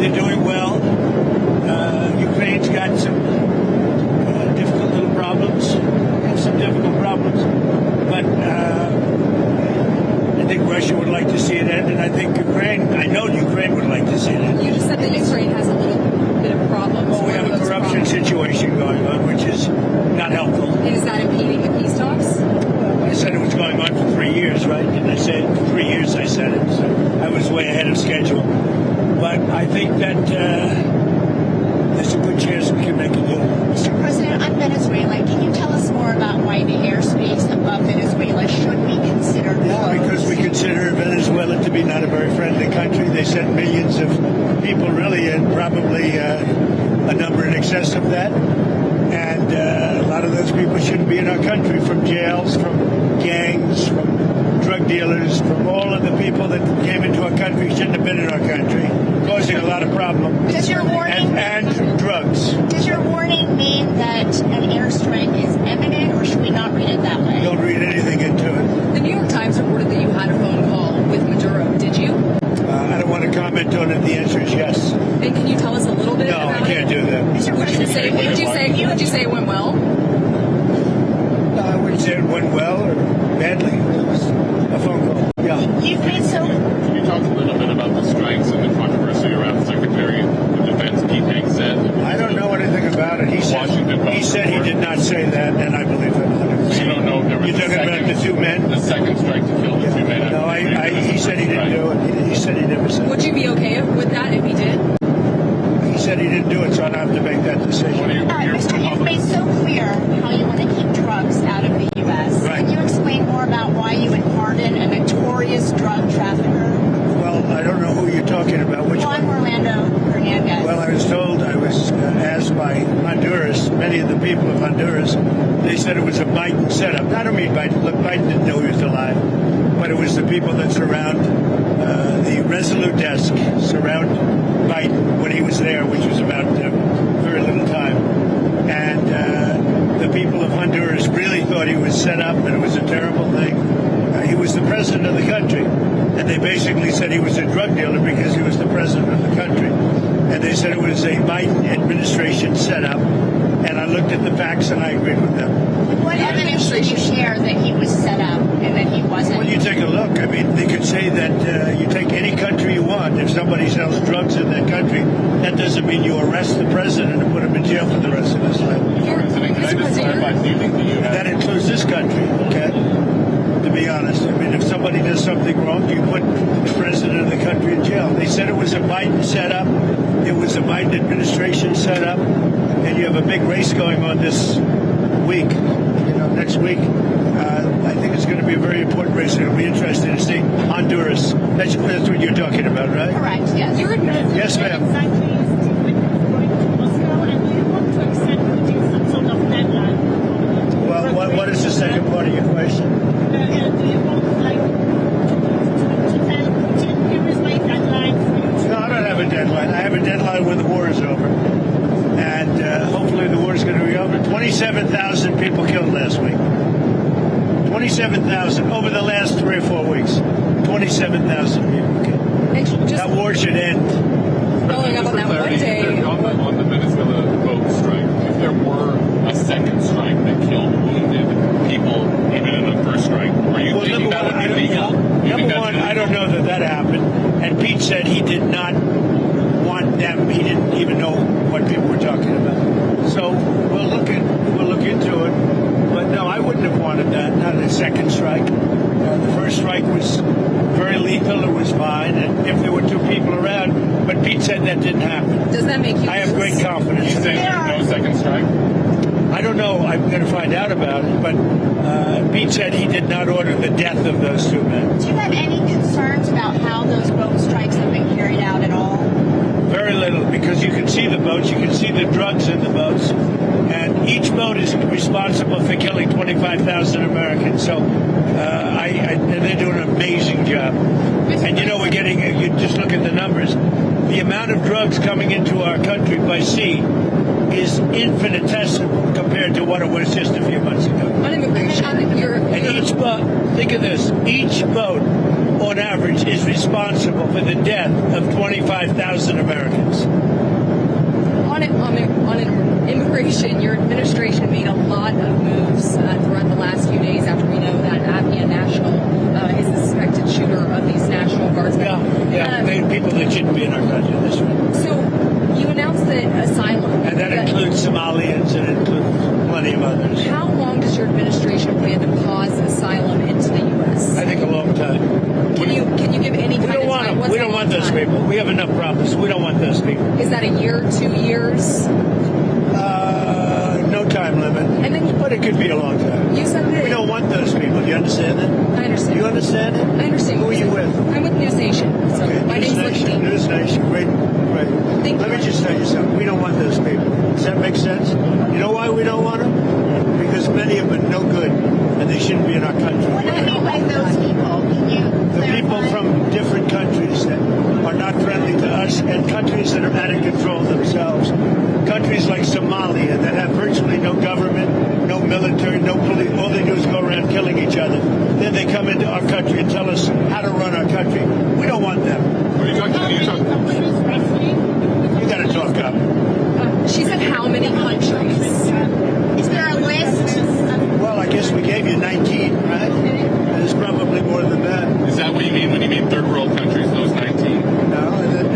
They're doing well. Ukraine's got some difficult little problems, some difficult problems, but I think Russia would like to see it end, and I think I know Ukraine would like to see it end. You just said that Ukraine has a little bit of problems. Well, we have a corruption situation going on, which is not helpful. And is that impeding the peace talks? I said it was going on for 3 years, right? Didn't I say it? 3 years I said it, so I was way ahead of schedule. But I think that there's a good chance we can make a deal. Mr. President, on Venezuela, can you tell us more about why the airspace above Venezuela should be considered closed? Because we consider Venezuela to be not a very friendly country. They sent millions of people, really, and probably a number in excess of that. And a lot of those people shouldn't be in our country, from jails, from gangs, from drug dealers, from all of the people that came into our country shouldn't have been in our country, causing a lot of problems. Does your warning and drugs. Does your warning mean that an airstrike is imminent, or should we not read it that way? Don't read anything into it. The New York Times reported that you had a phone call with Maduro. Did you? I don't want to comment on it. The answer is yes. And can you tell us a little bit about it? No, I can't do that. Mr. President, Would you say it went well? No, I wouldn't say it went well or badly. It was a phone call. Yeah. You've made so... Can you talk a little bit about the strikes and the controversy around Secretary of Defense Pete Hegseth? I don't know anything about it. He said he did not say that, and I believe it 100%. So you don't know if there was You're talking about the two men? The second strike to kill the two men. No, he said he didn't do it. He said he never said it. Would you be okay with that if he did? He said he didn't do it, so I don't have to make that decision. Mr. You've made so clear how you want to keep drugs out of the U.S. Right. Can you explain more about why you would pardon a notorious drug trafficker? Well, I don't know who you're talking about. Which Juan one? Orlando Hernandez. Well, I was asked by Honduras, many of the people of Honduras, they said it was a Biden setup. I don't mean Biden. Look, Biden didn't know he was alive, but it was the people that surround the Resolute desk, surround Biden when he was there, which was about very little time. And the people of Honduras really thought he was set up, and it was a terrible thing. He was the president of the country, and they basically said he was a drug dealer because he was the president of the country. And they said it was a Biden administration setup, and I looked at the facts and I agreed with them. What evidence did you share that he was set up and that he wasn't? Well, you take a look. I mean, they could say that you take any country you want. If somebody sells drugs in that country, that doesn't mean you arrest the president and put him in jail for the rest of his life. That includes this country, okay? To be honest, I mean, if somebody does something wrong, you put the president of the country in jail. They said it was a Biden setup. It was a Biden administration setup. And you have a big race going on this week, next week. I think it's going to be a very important race. It'll be interesting to see Honduras. That's what you're talking about, right? Correct, yes. Yes, ma'am. Well, what is the second part of your question? No, I don't have a deadline. I have a deadline when the war is over. And hopefully the war is going to be over. 27,000 people killed last week. 27,000 over the last 3 or 4 weeks. 27,000 people killed. That war should end. Following up on that one day. On the Venezuela boat strike, if there were a second strike that killed, wounded people, even in the first strike, are you thinking that would be legal? Number one, I don't know that happened. And Pete said he did not want them. He didn't even know what people were talking about. So we'll look into it. But no, I wouldn't have wanted that. Not a second strike. The first strike was very lethal. It was fine, and if there were two people around. But Pete said that didn't happen. Does that make you? I have great confidence. You saying there's no second strike? I don't know. I'm going to find out about it. But Pete said he did not order the death of those two men. Do you have any concerns about how those boat strikes have been carried out at all? Very little, because you can see the boats, you can see the drugs in the boats, and each boat is responsible for killing 25,000 Americans. So and they're doing an amazing job. And we're getting, you just look at the numbers, the amount of drugs coming into our country by sea is infinitesimal compared to what it was just a few months ago. On immigration, And each boat, think of this, each boat on average, is responsible for the death of 25,000 Americans. On immigration, your administration made a lot of moves throughout the last few days after we know that Afghan national is the suspected shooter of these National Guardsmen. People that shouldn't be in our country. That's right. So you announced that asylum. And that includes Somalians and it includes plenty of others. How long does your administration plan to pause asylum into the U.S.? I think a long time. Can you give any kind of time? We don't want those people. We have enough problems. We don't want those people. Is that a year, 2 years? No time limit. And then but it could be a long time. You said that we don't want those people. Do you understand that? I understand. You understand it? I understand. Who are you with? I'm with News Nation. So Okay, my name's Lindsay. News Nation. Great. Let me just tell you something. We don't want those people. Does that make sense? You know why we don't want them? Because many of them are no good, and they shouldn't be in our country. What do you mean by those people? Can you The people from different countries that are not friendly to us and countries that are out of control themselves. Countries like Somalia that have virtually no government, no military, no police. All they do is go around killing each other. Then they come into our country and tell us how to run our country. We don't want them. What are you talking You got to talk up. She said how many countries? Is there a list? Well, I guess we gave you 19, right? There's probably more than that. Is that what you mean when you mean third world countries, those 19? No,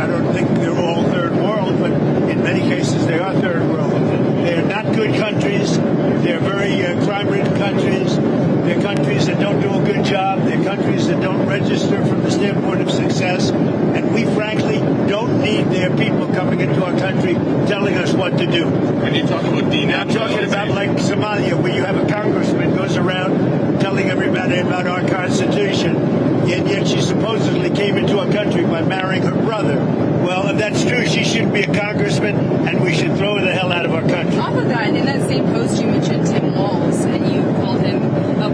I don't think they're all third world, but in many cases they are third world. They're not good countries. They're very crime-ridden countries. They're countries that don't do a good job. They're countries that don't register from the standpoint of success. And we, frankly, don't need their people coming into our country telling us what to do. When you talk about denaturalization, I'm talking about like Somalia, where you have a congressman goes around telling everybody about our Constitution, and yet she supposedly came into our country by marrying her brother. Well, if that's true, she shouldn't be a congressman, and we should throw her the hell out of our country. Off of that, in that same post, you mentioned Tim Walz, and you called him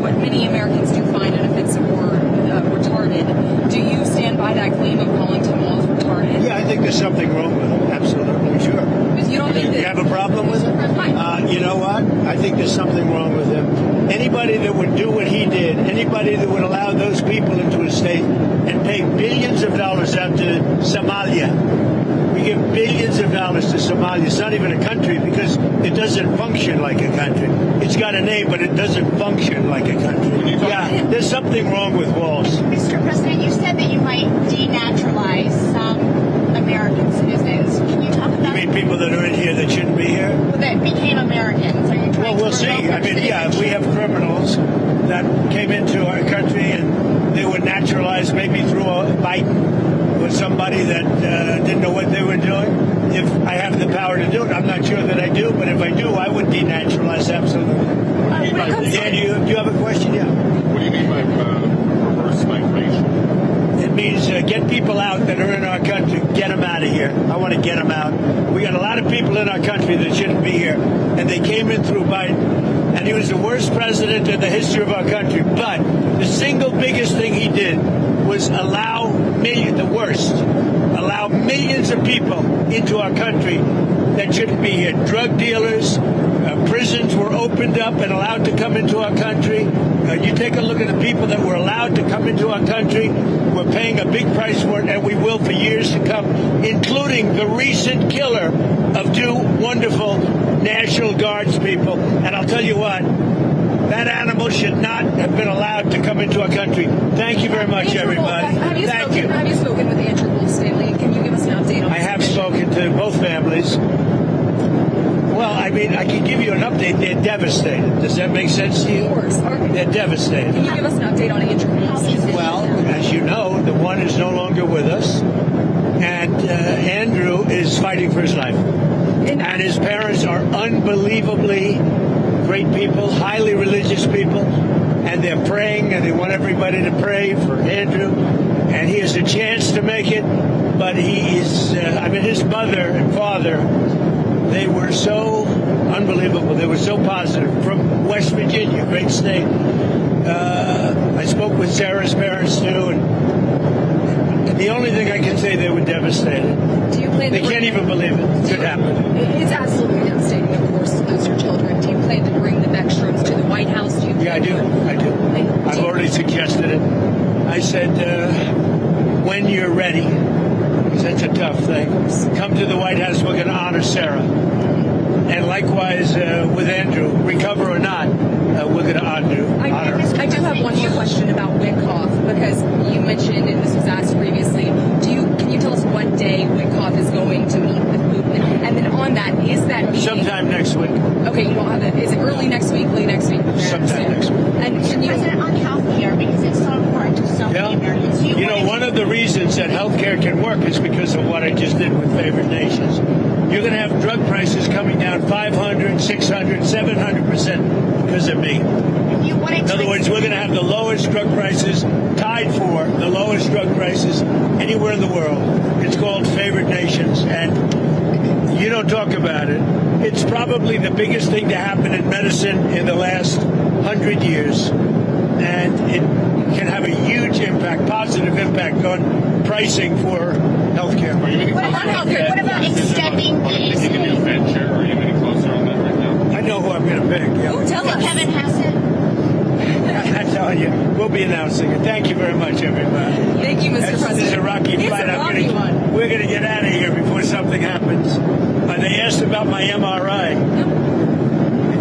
what many Americans do find unoffensive or retarded. Do you stand by that claim of calling Tim Walz retarded? Yeah, I think there's something wrong with him. Absolutely, sure. Because you don't think that You have a problem with him? You know what? I think there's something wrong with him. Anybody that would do what he did, anybody that would allow those people into his state and pay billions of dollars out to Somalia. We give billions of dollars to Somalia. It's not even a country because it doesn't function like a country. It's got a name, but it doesn't function like a country. Yeah, there's something wrong with Walz. Mr. President, you said that you might denaturalize some American citizens. Can you talk about You mean people that are in here that shouldn't be here? that became Americans? Are you trying Well, we'll to see. revoke I their mean, yeah, if we have criminals that came into our country and they were naturalized maybe through Biden or somebody that didn't know what they were doing, if I have the power to do it, I'm not sure that I do, but if I do, I would denaturalize absolutely. Dan, do you have a question? Yeah. What do you mean by reverse migration? It means get people out that are in our country. Get them out of here. I want to get them out. We got a lot of people in our country that shouldn't be here, and they came in through Biden, and he was the worst president in the history of our country. But the single biggest thing he did was allow millions of people into our country that shouldn't be here. Drug dealers, prisons were opened up and allowed to come into our country. You take a look at the people that were allowed to come into our country. We're paying a big price for it, and we will for years to come, including the recent killer of two wonderful National Guards people. And I'll tell you what, that animal should not have been allowed to come into our country. Thank you very much, everybody. Thank you. Have you spoken with Andrew Wolf's family? Can you give us an update on I have spoken to both families. Well, I mean, I can give you an update. They're devastated. Does that make sense to you? Of course. They're devastated. Can you give us an update on Andrew Wolf's condition? Well, as you know, the one is no longer with us, and Andrew is fighting for his life. And his parents are unbelievably great people, highly religious people, and they're praying, and they want everybody to pray for Andrew, and he has a chance to make it, but he is, his mother and father, they were so unbelievable. They were so positive. From West Virginia, great state. I spoke with Sarah's parents, too, and the only thing I can say, they were devastated. Do you plan They can't even believe it could happen. It's absolutely devastating, of course, to lose your children. Do you plan to bring the Beckstroms to the White House? Yeah, I do. I've already suggested it. I said, when you're ready, that's a tough thing, come to the White House, we're going to honor Sarah. And likewise with Andrew, recover or not, we're going to honor her. I do have one more question about Witkoff, because you mentioned, and this was asked previously, can you tell us what day Witkoff is going to meet with movement? And then on that, is that meeting... Sometime next week. Okay, you don't have it. Is it early next week, late next week? Sometime next week. And President, on health care, because it's so important to so many Americans. You know, one of the reasons that healthcare can work is because of what I just did with favored nations. You're going to have drug prices coming down 500, 600, 700% because of me. In other words, we're going to have the lowest drug prices, tied for the lowest drug prices anywhere in the world. It's called favored nations, and you don't talk about it. It's probably the biggest thing to happen in medicine in the last 100 years, and it can have a huge impact, positive impact on pricing for healthcare. What about healthcare? What about extending the Picking a new venture? Are you any closer on that right now? I know who I'm going to pick. Yeah. Oh, tell us. Kevin Hassett? I tell you, we'll be announcing it. Thank you very much, everybody. Thank you, Mr. President. This is a rocky fight. We're going to get out of here before something happens. They asked about my MRI.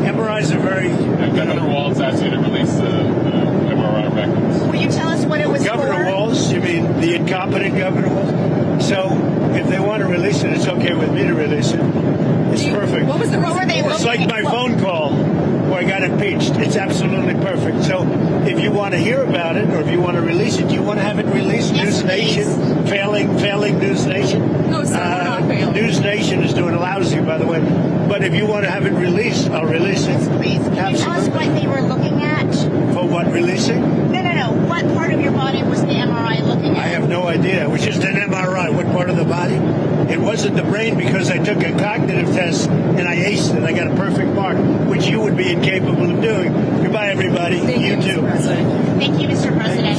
MRIs are very... Governor Walz asked you to release the MRI records. Will you tell us what it was Governor for? Walz? You mean the incompetent Governor Walz? So if they want to release it, it's okay with me to release it. It's perfect. What was the reason? It's like my phone call where I got impeached. It's absolutely perfect. So if you want to hear about it, or if you want to release it, do you want to have it released? Yes, News Nation, failing News Nation. No, sir, we're not failing. News Nation is doing lousy, by the way. But if you want to have it released, I'll release it. Yes, please. Can you tell us what they were looking at? For what, releasing? No. What part of your body was the MRI looking at? I have no idea. It was just an MRI. What part of the body? It wasn't the brain, because I took a cognitive test and I aced it. I got a perfect mark, which you would be incapable of doing. Goodbye, everybody. Thank you, too. Mr. President. Thank you, Mr. President.